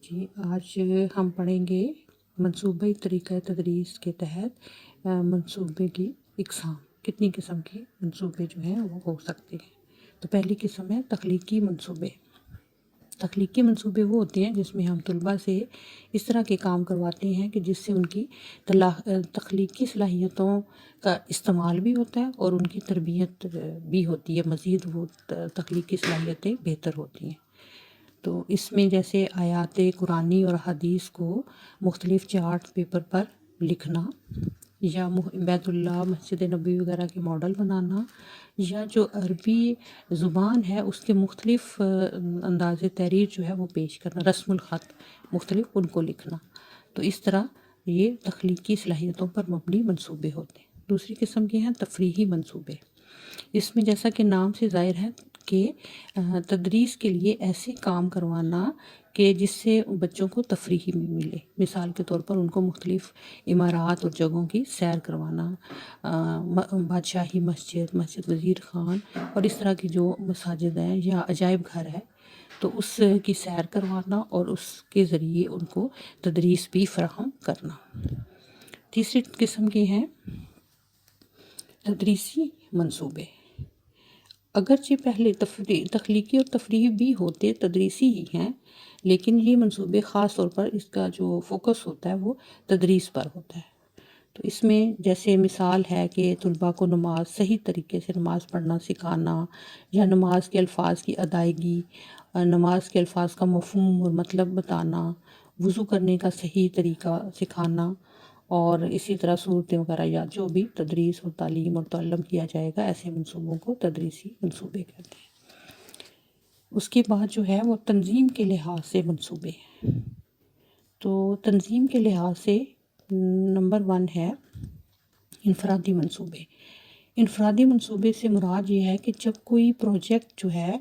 جی آج ہم پڑھیں گے منصوبی طریقہ تدریس کے تحت منصوبے کی اقسام۔ کتنی قسم کے منصوبے جو ہیں وہ ہو سکتے ہیں۔ تو پہلی قسم ہے تخلیقی منصوبے۔ تخلیقی منصوبے وہ ہوتے ہیں جس میں ہم طلباء سے اس طرح کے کام کرواتے ہیں کہ جس سے ان کی تخلیقی صلاحیتوں کا استعمال بھی ہوتا ہے اور ان کی تربیت بھی ہوتی ہے، مزید وہ تخلیقی صلاحیتیں بہتر ہوتی ہیں۔ تو اس میں جیسے آیات قرآنی اور حدیث کو مختلف چارٹ پیپر پر لکھنا، یا بیت اللہ، مسجد نبی وغیرہ کے ماڈل بنانا، یا جو عربی زبان ہے اس کے مختلف انداز تحریر جو ہے وہ پیش کرنا، رسم الخط مختلف ان کو لکھنا۔ تو اس طرح یہ تخلیقی صلاحیتوں پر مبنی منصوبے ہوتے ہیں۔ دوسری قسم کے ہیں تفریحی منصوبے۔ اس میں جیسا کہ نام سے ظاہر ہے کہ تدریس کے لیے ایسے کام کروانا کہ جس سے بچوں کو تفریحی میں ملے۔ مثال کے طور پر ان کو مختلف عمارات اور جگہوں کی سیر کروانا، بادشاہی مسجد، مسجد وزیر خان اور اس طرح کی جو مساجد ہیں یا عجائب گھر ہے تو اس کی سیر کروانا اور اس کے ذریعے ان کو تدریس بھی فراہم کرنا۔ تیسری قسم کے ہیں تدریسی منصوبے۔ اگرچہ پہلے تخلیقی اور تفریحی بھی ہوتے تدریسی ہی ہیں، لیکن یہ منصوبے خاص طور پر اس کا جو فوکس ہوتا ہے وہ تدریس پر ہوتا ہے۔ تو اس میں جیسے مثال ہے کہ طلباء کو نماز صحیح طریقے سے نماز پڑھنا سکھانا، یا نماز کے الفاظ کی ادائیگی، نماز کے الفاظ کا مفہوم اور مطلب بتانا، وضو کرنے کا صحیح طریقہ سکھانا، اور اسی طرح صورتیں وغیرہ یا جو بھی تدریس اور تعلیم اور تعلم کیا جائے گا، ایسے منصوبوں کو تدریسی منصوبے کہتے ہیں۔ اس کے بعد جو ہے وہ تنظیم کے لحاظ سے منصوبے ہیں۔ تو تنظیم کے لحاظ سے نمبر 1 ہے انفرادی منصوبے۔ انفرادی منصوبے سے مراد یہ ہے کہ جب کوئی پروجیکٹ جو ہے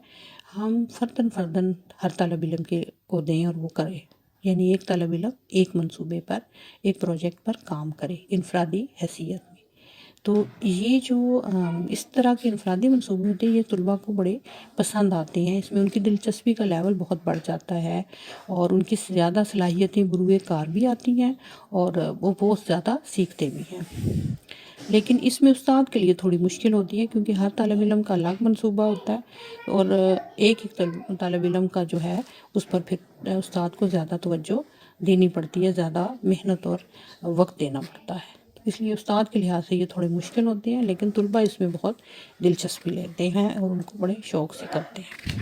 ہم فرداً ہر طالب علم کو دیں اور وہ کرے، یعنی ایک طالب علم ایک منصوبے پر، ایک پروجیکٹ پر کام کرے انفرادی حیثیت میں۔ تو یہ جو اس طرح کے انفرادی منصوبے ہوتے ہیں یہ طلباء کو بڑے پسند آتے ہیں۔ اس میں ان کی دلچسپی کا لیول بہت بڑھ جاتا ہے اور ان کی زیادہ صلاحیتیں بروئے کار بھی آتی ہیں اور وہ بہت زیادہ سیکھتے بھی ہیں۔ لیکن اس میں استاد کے لیے تھوڑی مشکل ہوتی ہے کیونکہ ہر طالب علم کا الگ منصوبہ ہوتا ہے اور ایک طالب علم کا جو ہے اس پر پھر استاد کو زیادہ توجہ دینی پڑتی ہے، زیادہ محنت اور وقت دینا پڑتا ہے۔ اس لیے استاد کے لحاظ سے یہ تھوڑے مشکل ہوتے ہیں، لیکن طلباء اس میں بہت دلچسپی لیتے ہیں اور ان کو بڑے شوق سے کرتے ہیں۔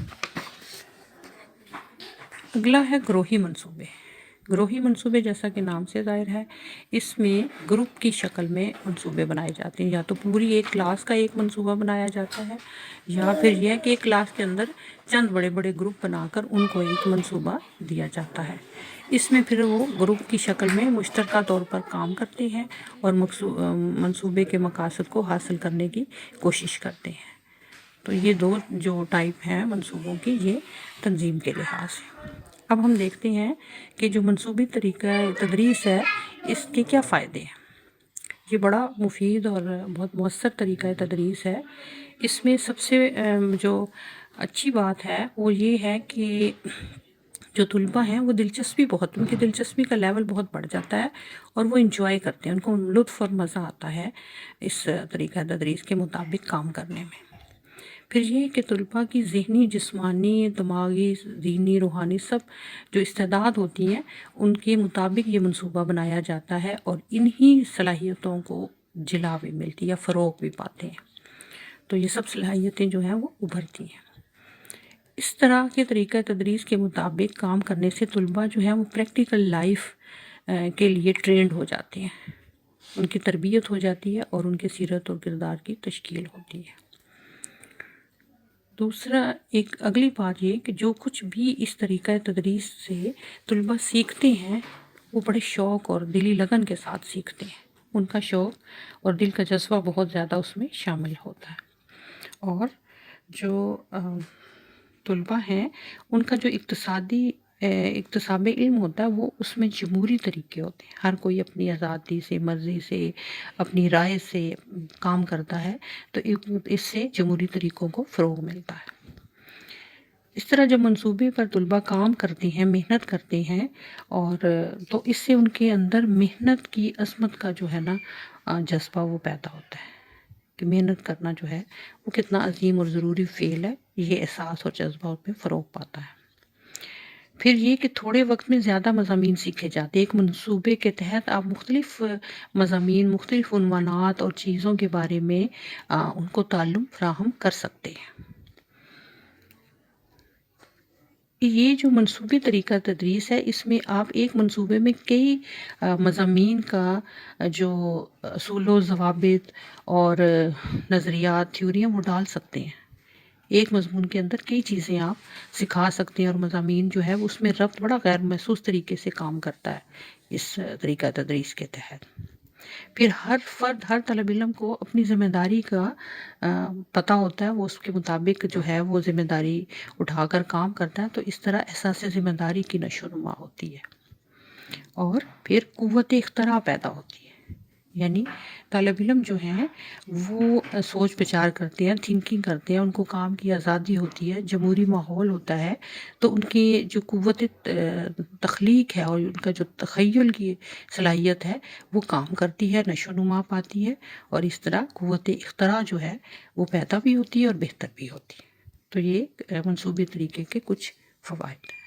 اگلا ہے گروہی منصوبے۔ گروہی منصوبے جیسا کہ نام سے ظاہر ہے، اس میں گروپ کی شکل میں منصوبے بنائے جاتے ہیں۔ یا تو پوری ایک کلاس کا ایک منصوبہ بنایا جاتا ہے، یا پھر یہ کہ ایک کلاس کے اندر چند بڑے بڑے گروپ بنا کر ان کو ایک منصوبہ دیا جاتا ہے۔ اس میں پھر وہ گروپ کی شکل میں مشترکہ طور پر کام کرتے ہیں اور منصوبے کے مقاصد کو حاصل کرنے کی کوشش کرتے ہیں۔ تو یہ دو جو ٹائپ ہیں منصوبوں کی، یہ تنظیم کے لحاظ سے۔ اب ہم دیکھتے ہیں کہ جو منصوبی طریقہ تدریس ہے اس کے کیا فائدے ہیں۔ یہ بڑا مفید اور بہت مؤثر طریقہ تدریس ہے۔ اس میں سب سے جو اچھی بات ہے وہ یہ ہے کہ جو طلباء ہیں وہ ان کی دلچسپی کا لیول بہت بڑھ جاتا ہے اور وہ انجوائے کرتے ہیں، ان کو لطف اور مزہ آتا ہے اس طریقہ تدریس کے مطابق کام کرنے میں۔ پھر یہ کہ طلباء کی ذہنی، جسمانی، دماغی، ذہنی، روحانی سب جو استعداد ہوتی ہیں ان کے مطابق یہ منصوبہ بنایا جاتا ہے اور انہی صلاحیتوں کو جلا بھی ملتی ہے یا فروغ بھی پاتے ہیں۔ تو یہ سب صلاحیتیں جو ہیں وہ ابھرتی ہیں۔ اس طرح کے طریقہ تدریس کے مطابق کام کرنے سے طلباء جو ہیں وہ پریکٹیکل لائف کے لیے ٹرینڈ ہو جاتے ہیں، ان کی تربیت ہو جاتی ہے اور ان کے سیرت اور کردار کی تشکیل ہوتی ہے۔ دوسرا ایک اگلی بات یہ کہ جو کچھ بھی اس طریقہ تدریس سے طلباء سیکھتے ہیں وہ بڑے شوق اور دلی لگن کے ساتھ سیکھتے ہیں۔ ان کا شوق اور دل کا جذبہ بہت زیادہ اس میں شامل ہوتا ہے۔ اور جو طلباء ہیں ان کا جو اکتساب علم ہوتا ہے وہ اس میں جمہوری طریقے ہوتے ہیں، ہر کوئی اپنی آزادی سے، مرضی سے، اپنی رائے سے کام کرتا ہے، تو اس سے جمہوری طریقوں کو فروغ ملتا ہے۔ اس طرح جب منصوبے پر طلباء کام کرتے ہیں، محنت کرتے ہیں، اور تو اس سے ان کے اندر محنت کی عظمت کا جو ہے نا جذبہ وہ پیدا ہوتا ہے کہ محنت کرنا جو ہے وہ کتنا عظیم اور ضروری فعل ہے، یہ احساس اور جذبہ ان میں فروغ پاتا ہے۔ پھر یہ کہ تھوڑے وقت میں زیادہ مضامین سیکھے جاتے ہیں۔ ایک منصوبے کے تحت آپ مختلف مضامین، مختلف عنوانات اور چیزوں کے بارے میں ان کو تعلم فراہم کر سکتے ہیں۔ یہ جو منصوبی طریقہ تدریس ہے، اس میں آپ ایک منصوبے میں کئی مضامین کا جو اصول و ضوابط اور نظریات، تھیوریاں وہ ڈال سکتے ہیں۔ ایک مضمون کے اندر کئی چیزیں آپ سکھا سکتے ہیں، اور مضامین جو ہے اس میں ربط بڑا غیر محسوس طریقے سے کام کرتا ہے اس طریقہ تدریس کے تحت۔ پھر ہر فرد، ہر طالب علم کو اپنی ذمہ داری کا پتہ ہوتا ہے، وہ اس کے مطابق جو ہے وہ ذمہ داری اٹھا کر کام کرتا ہے، تو اس طرح احساس ذمہ داری کی نشو و نما ہوتی ہے، اور پھر قوت اختراع پیدا ہوتی ہے۔ یعنی طالب علم جو ہیں وہ سوچ بچار کرتے ہیں، تھنکنگ کرتے ہیں، ان کو کام کی آزادی ہوتی ہے، جمہوری ماحول ہوتا ہے، تو ان کی جو قوت تخلیق ہے اور ان کا جو تخیل کی صلاحیت ہے وہ کام کرتی ہے، نشو و نما پاتی ہے، اور اس طرح قوت اختراع جو ہے وہ پیدا بھی ہوتی ہے اور بہتر بھی ہوتی ہے۔ تو یہ منصوبی طریقے کے کچھ فوائد ہیں۔